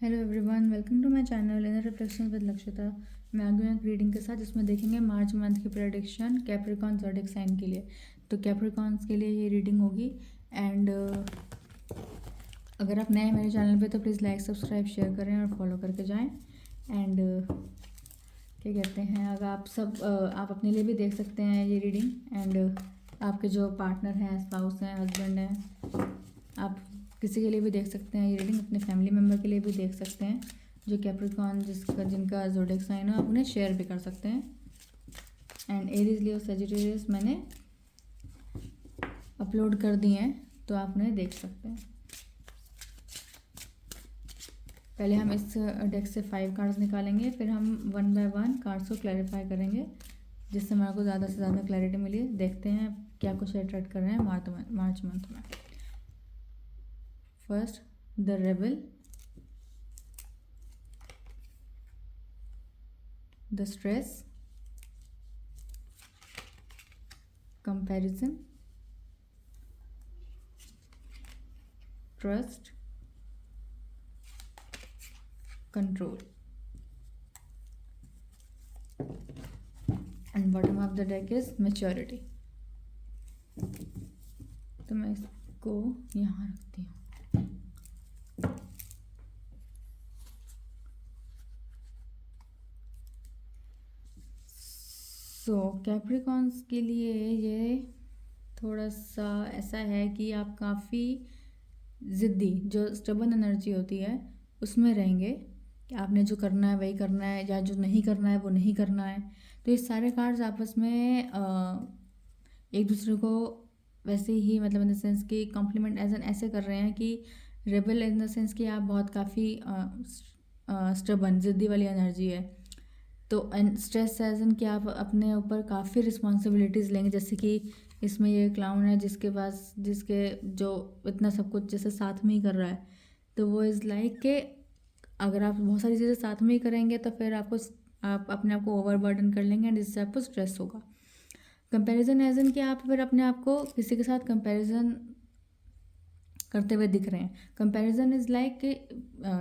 Hello everyone, welcome to my channel inner reflections with Lakshita. मैं आ गई हूँ एक रीडिंग के साथ जिसमें देखेंगे मार्च मंथ की प्रेडिक्शन कैप्रिकॉर्न ज़ोडिएक साइन के लिए। तो कैप्रिकॉर्न्स के लिए ये रीडिंग होगी। एंड अगर आप नए हैं मेरे चैनल पे तो प्लीज़ लाइक सब्सक्राइब शेयर करें और फॉलो करके जाएं। एंड क्या कहते हैं, अगर आप अपने लिए भी देख सकते हैं ये रीडिंग। एंड आपके जो पार्टनर हैं, स्पाउस हैं, हस्बैंड हैं, आप किसी के लिए भी देख सकते हैं ये रीडिंग। अपने फैमिली मेम्बर के लिए भी देख सकते हैं जो कैप्रिकॉर्न जिनका ज़ोडिएक साइन हो, आप उन्हें शेयर भी कर सकते हैं। एंड एरीज, लियो, सजिटेरियस मैंने अपलोड कर दिए हैं तो आप उन्हें देख सकते हैं। पहले हम इस डेक से 5 कार्ड्स निकालेंगे, फिर हम 1 बाय 1 कार्ड्स को क्लैरिफाई करेंगे जिससे हमारे को ज़्यादा से ज़्यादा क्लैरिटी मिली। देखते हैं क्या कुछ अट्रैक्ट कर रहे हैं मार्च मंथ में। First, the rebel, the stress, comparison, trust, control. And bottom of the deck is maturity. तो मैं इसको यहाँ रखती हूँ। सो कैप्रिकॉर्न्स के लिए ये थोड़ा सा ऐसा है कि आप काफ़ी ज़िद्दी, जो स्टबन एनर्जी होती है उसमें रहेंगे कि आपने जो करना है वही करना है, या जो नहीं करना है वो नहीं करना है। तो ये सारे कार्ड्स आपस में एक दूसरे को वैसे ही, मतलब इन द सेंस कि कॉम्प्लीमेंट एज एन ऐसे कर रहे हैं कि रेबल इन द सेंस कि आप बहुत काफ़ी स्टबन, ज़िद्दी वाली एनर्जी है। तो एंड स्ट्रेस एज इन कि आप अपने ऊपर काफ़ी रिस्पॉन्सिबिलिटीज़ लेंगे। जैसे कि इसमें ये क्लाउन है जिसके जो इतना सब कुछ जैसे साथ में ही कर रहा है, तो वो इज़ लाइक कि अगर आप बहुत सारी चीज़ें साथ में ही करेंगे तो फिर आप अपने आप को ओवरबर्डन कर लेंगे एंड इससे आपको स्ट्रेस होगा। कंपैरिजन एज इन कि आप फिर अपने आप को किसी के साथ कंपैरिजन करते हुए दिख रहे हैं। कंपैरिजन इज़ लाइक कि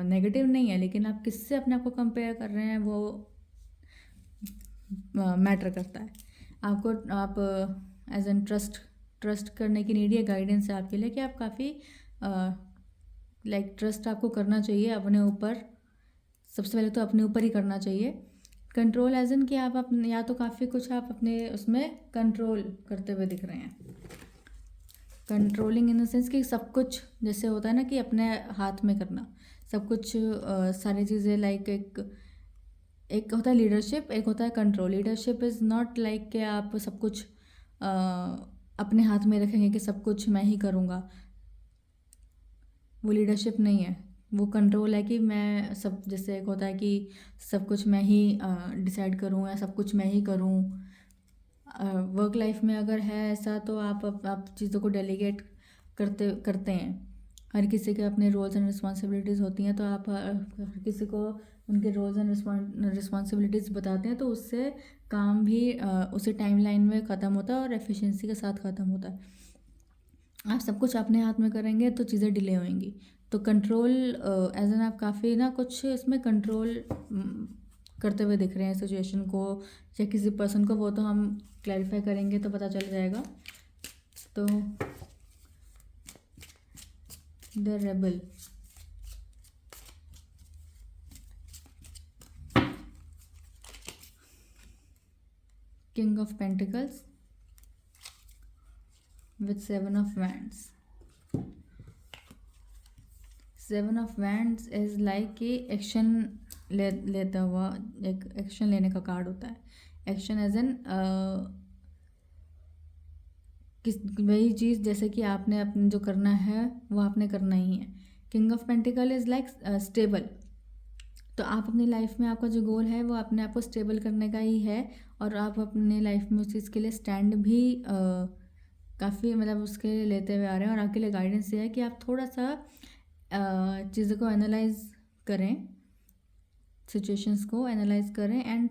नेगेटिव नहीं है, लेकिन आप किससे अपने आप को कंपेयर कर रहे हैं वो मैटर करता है। आप एज एन ट्रस्ट करने की नीड है, गाइडेंस है आपके लिए कि आप काफ़ी लाइक ट्रस्ट आपको करना चाहिए अपने ऊपर। सबसे पहले तो अपने ऊपर ही करना चाहिए। कंट्रोल एज इन कि आप अपने, या तो काफ़ी कुछ आप अपने उसमें कंट्रोल करते हुए दिख रहे हैं। कंट्रोलिंग इन द सेंस कि सब कुछ जैसे होता है ना कि अपने हाथ में करना सब कुछ, सारी चीज़ें लाइक एक होता है लीडरशिप, एक होता है control. Leadership is not like कि आप सब कुछ अपने हाथ में रखेंगे कि सब कुछ मैं ही करूँगा, वो लीडरशिप नहीं है। वो कंट्रोल है कि मैं सब, जैसे एक होता है कि सब कुछ मैं ही डिसाइड करूँ या सब कुछ मैं ही करूँ। वर्क लाइफ में अगर है ऐसा तो आप चीज़ों को डेलीगेट करते हैं। हर किसी के अपने रोल्स एंड रिस्पॉन्सिबिलिटीज़ होती हैं, तो आप हर किसी को उनके रोल्स एंड रिस्पॉन्सिबिलिटीज़ बताते हैं, तो उससे काम भी उसी टाइमलाइन में ख़त्म होता है और एफिशिएंसी के साथ ख़त्म होता है। आप सब कुछ अपने हाथ में करेंगे तो चीज़ें डिले होंगी। तो कंट्रोल एज एन आप काफ़ी ना कुछ इसमें कंट्रोल करते हुए दिख रहे हैं सिचुएशन को या किसी पर्सन को। वो तो हम क्लैरिफाई करेंगे तो पता चल जाएगा। तो the rebel, king of pentacles with 7 of wands. 7 of wands is like कि एक्शन लेता हुआ, एक एक्शन लेने का कार्ड होता है। एक्शन एज एन किस वही चीज़ जैसे कि आपने अपने जो करना है वो आपने करना ही है। King of pentacle is like stable. तो आप अपनी लाइफ में, आपका जो गोल है वो अपने आप को स्टेबल करने का ही है, और आप अपने लाइफ में उस चीज़ के लिए स्टैंड भी काफ़ी मतलब उसके लिए लेते हुए आ रहे हैं। और आपके लिए गाइडेंस ये है कि आप थोड़ा सा चीज़ों को एनालाइज करें, सिचुएशंस को एनालाइज करें एंड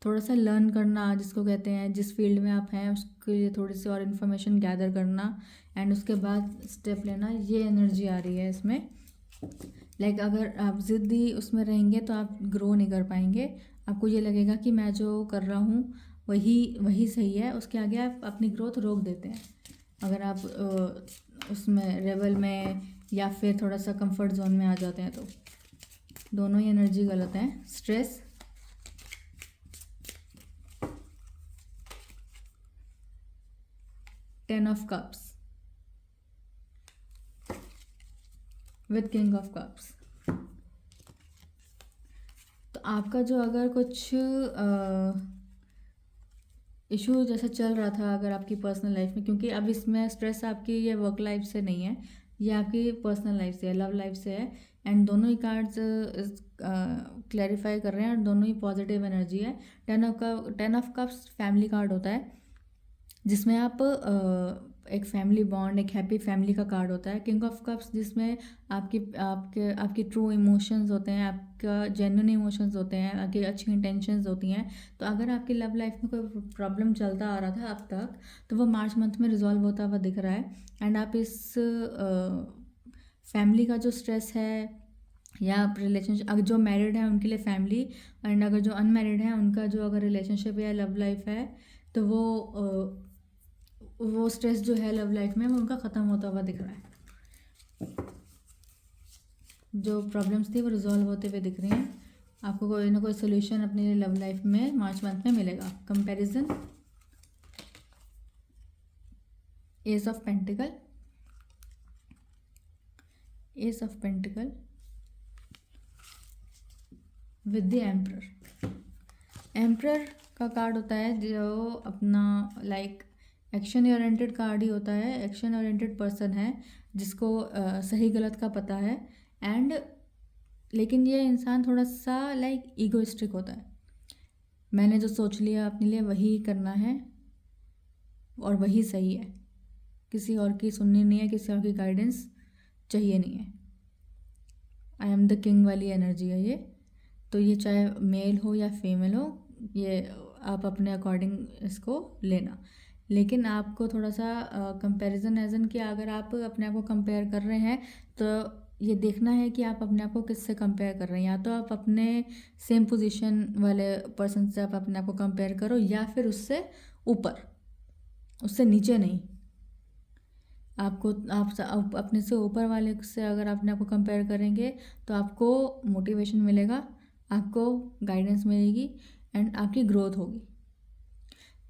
थोड़ा सा लर्न करना जिसको कहते हैं, जिस फील्ड में आप हैं उसके लिए थोड़ी सी और इन्फॉर्मेशन गैदर करना एंड उसके बाद स्टेप लेना, ये एनर्जी आ रही है इसमें। लाइक अगर आप ज़िद्दी उसमें रहेंगे तो आप ग्रो नहीं कर पाएंगे। आपको ये लगेगा कि मैं जो कर रहा हूँ वही वही सही है, उसके आगे आप अपनी ग्रोथ रोक देते हैं। अगर आप उसमें रेबल में या फिर थोड़ा सा कंफर्ट जोन में आ जाते हैं तो दोनों ही एनर्जी गलत है। Stress, ten of cups with king of cups. तो आपका जो अगर कुछ इशू जैसा चल रहा था अगर आपकी पर्सनल लाइफ में, क्योंकि अब इसमें स्ट्रेस आपकी ये वर्क लाइफ से नहीं है, ये आपकी पर्सनल लाइफ से है, लव लाइफ से है। एंड दोनों ही कार्ड्स क्लैरिफाई कर रहे हैं और दोनों ही पॉजिटिव एनर्जी है। Ten of cups family card होता है, जिसमें आप एक फैमिली बॉन्ड, एक हैप्पी फैमिली का कार्ड होता है। किंग ऑफ कप्स जिसमें आपकी ट्रू इमोशंस होते हैं, आपका जेन्युइन इमोशंस होते हैं, आपकी अच्छी इंटेंशंस होती हैं। तो अगर आपकी लव लाइफ में कोई प्रॉब्लम चलता आ रहा था अब तक, तो वो मार्च मंथ में रिजॉल्व होता हुआ दिख रहा है। एंड आप इस फैमिली का जो स्ट्रेस है या रिलेशनशिप, अगर जो मैरिड है उनके लिए फैमिली, एंड अगर जो अनमैरिड है उनका जो अगर रिलेशनशिप या लव लाइफ है तो वो स्ट्रेस जो है लव लाइफ में वो उनका ख़त्म होता हुआ दिख रहा है। जो प्रॉब्लम्स थी वो रिजॉल्व होते हुए दिख रही हैं। आपको कोई ना कोई सोल्यूशन अपनी लव लाइफ में मार्च मंथ में मिलेगा। Comparison, S of pentacle, S of pentacle with the emperor. Emperor का कार्ड होता है जो अपना लाइक एक्शन ओरिएंटेड कार्ड ही होता है। एक्शन ओरिएंटेड पर्सन है जिसको सही गलत का पता है। एंड लेकिन ये इंसान थोड़ा सा लाइक ईगोइस्टिक होता है। मैंने जो सोच लिया अपने लिए वही करना है और वही सही है, किसी और की सुननी नहीं है, किसी और की गाइडेंस चाहिए नहीं है। आई एम द किंग वाली एनर्जी है ये। तो ये चाहे मेल हो या फीमेल हो, ये आप अपने अकॉर्डिंग इसको लेना। लेकिन आपको थोड़ा सा कंपैरिजन एज इन कि अगर आप अपने आप को कंपेयर कर रहे हैं तो ये देखना है कि आप अपने आप को किससे कंपेयर कर रहे हैं। या तो आप अपने सेम पोजीशन वाले पर्सन से आप अपने आप को कंपेयर करो, या फिर उससे ऊपर, उससे नीचे नहीं। आपको आप अपने से ऊपर वाले से अगर अपने आप को कंपेयर करेंगे तो आपको मोटिवेशन मिलेगा, आपको गाइडेंस मिलेगी एंड आपकी ग्रोथ होगी।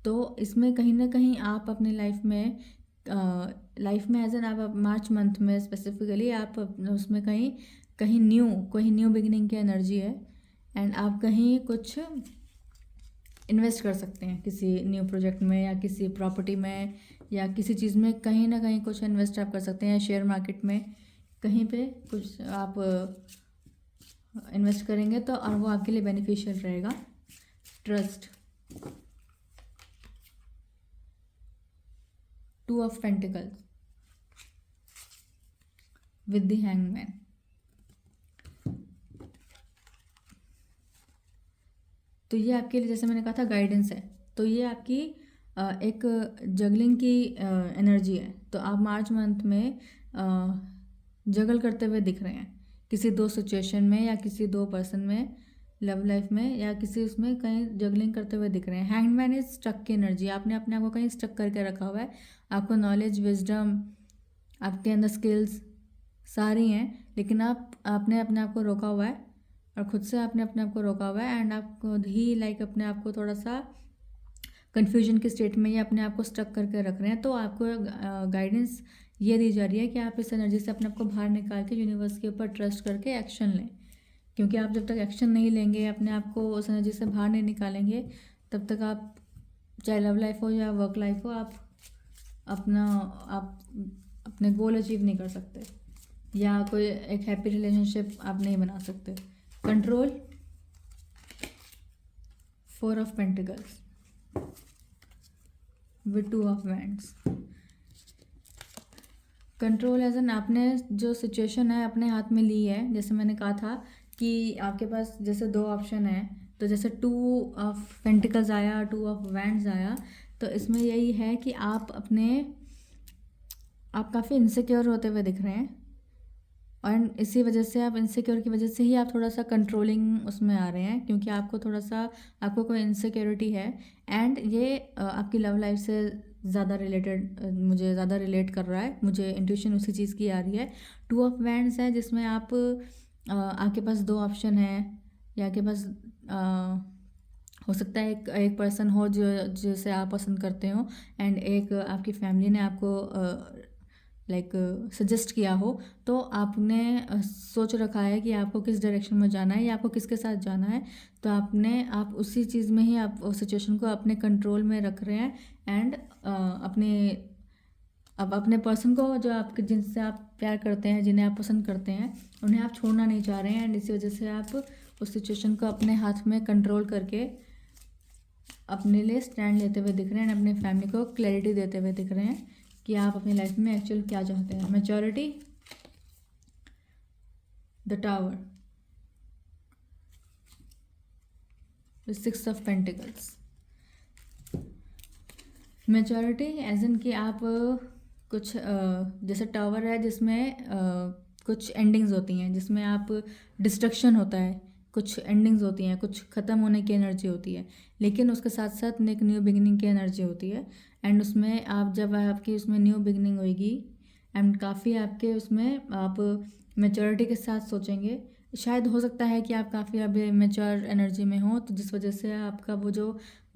तो इसमें कहीं ना कहीं आप अपनी लाइफ में एज एन आप मार्च मंथ में स्पेसिफिकली आप उसमें कहीं न्यू बिगिनिंग की एनर्जी है। एंड आप कहीं कुछ इन्वेस्ट कर सकते हैं किसी न्यू प्रोजेक्ट में या किसी प्रॉपर्टी में या किसी चीज़ में, कहीं ना कहीं कुछ इन्वेस्ट आप कर सकते हैं। शेयर मार्केट में कहीं पे कुछ आप इन्वेस्ट करेंगे तो और वो आपके लिए बेनिफिशियल रहेगा। Trust, two of pentacles with the hangman. तो ये आपके लिए, जैसे मैंने कहा था, गाइडेंस है। तो ये आपकी एक जगलिंग की एनर्जी है। तो आप मार्च मंथ में जगल करते हुए दिख रहे हैं किसी दो सिचुएशन में या किसी दो पर्सन में, लव लाइफ में या किसी उसमें कहीं जगलिंग करते हुए दिख रहे हैं। हैंगमैन इज स्टक की एनर्जी। आपने अपने आप को कहीं स्टक करके रखा हुआ है। आपको नॉलेज, विजडम, आपके अंदर स्किल्स सारी हैं, लेकिन आपने अपने आप को रोका हुआ है और खुद से आपने अपने आप को रोका हुआ है। एंड आप खुद ही लाइक अपने आप को थोड़ा सा कन्फ्यूजन के स्टेट में या अपने आप को स्टक करके रख रहे हैं। तो आपको गाइडेंस ये दी जा रही है कि आप इस एनर्जी से अपने आप को बाहर निकाल के यूनिवर्स के ऊपर ट्रस्ट करके एक्शन लें। क्योंकि आप जब तक एक्शन नहीं लेंगे, अपने आप को उस एनर्जी से बाहर नहीं निकालेंगे, तब तक आप चाहे लव लाइफ हो या वर्क लाइफ हो, आप अपने गोल अचीव नहीं कर सकते या कोई एक हैप्पी रिलेशनशिप आप नहीं बना सकते। Control, four of pentacles with two of wands. Control as in आपने जो सिचुएशन है अपने हाथ में ली है। जैसे मैंने कहा था कि आपके पास जैसे दो ऑप्शन है, तो तो जैसे 2 ऑफ पेंटिकल्स आया, 2 ऑफ वैंड्स आया, तो इसमें यही है कि आप काफ़ी इनसिक्योर होते हुए दिख रहे हैं, और इसी वजह से आप इनसिक्योर की वजह से ही आप थोड़ा सा कंट्रोलिंग उसमें आ रहे हैं, क्योंकि आपको कोई इनसिक्योरिटी है। एंड ये आपकी लव लाइफ से ज़्यादा रिलेटेड, मुझे ज़्यादा रिलेट कर रहा है, मुझे इंट्यूशन उसी चीज़ की आ रही है। 2 ऑफ वैंड्स है जिसमें आपके पास 2 ऑप्शन है, या आपके पास हो सकता है एक पर्सन हो जिसे आप पसंद करते हो, एंड एक आपकी फैमिली ने आपको सजेस्ट किया हो, तो आपने सोच रखा है कि आपको किस डायरेक्शन में जाना है या आपको किसके साथ जाना है, तो आप उसी चीज़ में ही आप उस सिचुएशन को अपने कंट्रोल में रख रहे हैं। एंड अपने पर्सन को, जिनसे आप प्यार करते हैं, जिन्हें आप पसंद करते हैं, उन्हें आप छोड़ना नहीं चाह रहे हैं। एंड इसी वजह से आप उस सिचुएशन को अपने हाथ में कंट्रोल करके अपने लिए स्टैंड लेते हुए दिख रहे हैं, अपने फैमिली को क्लैरिटी देते हुए दिख रहे हैं कि आप अपनी लाइफ में एक्चुअल क्या चाहते हैं। Maturity, the tower, the 6 of pentacles. Maturity as in कि आप कुछ जैसे टावर है जिसमें कुछ एंडिंग्स होती हैं, जिसमें आप डिस्ट्रक्शन होता है, कुछ एंडिंग्स होती हैं, कुछ ख़त्म होने की एनर्जी होती है, लेकिन उसके साथ साथ एक न्यू बिगिनिंग की एनर्जी होती है। एंड उसमें जब आपकी उसमें न्यू बिगिनिंग होगी, एंड काफ़ी आपके उसमें आप मैच्योरिटी के साथ सोचेंगे। शायद हो सकता है कि आप काफ़ी अभी मैच्योर एनर्जी में हो, तो जिस वजह से आपका वो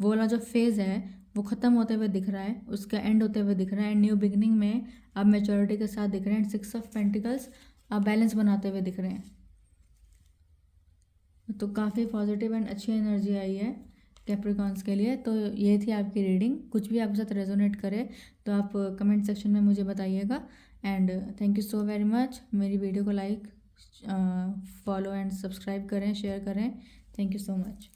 वाला जो फेज़ है वो ख़त्म होते हुए दिख रहा है, उसका एंड होते हुए दिख रहा है। एंड न्यू बिगिनिंग में आप मैच्योरिटी के साथ दिख रहे हैं। एंड 6 ऑफ पेंटिकल्स आप बैलेंस बनाते हुए दिख रहे हैं। तो काफ़ी पॉजिटिव एंड अच्छी एनर्जी आई है कैप्रिकॉन्स के लिए। तो ये थी आपकी रीडिंग। कुछ भी आपके साथ रेजोनेट करे तो आप कमेंट सेक्शन में मुझे बताइएगा। And thank you so very much. मेरी वीडियो को लाइक, फॉलो एंड सब्सक्राइब करें, शेयर करें। Thank you so much.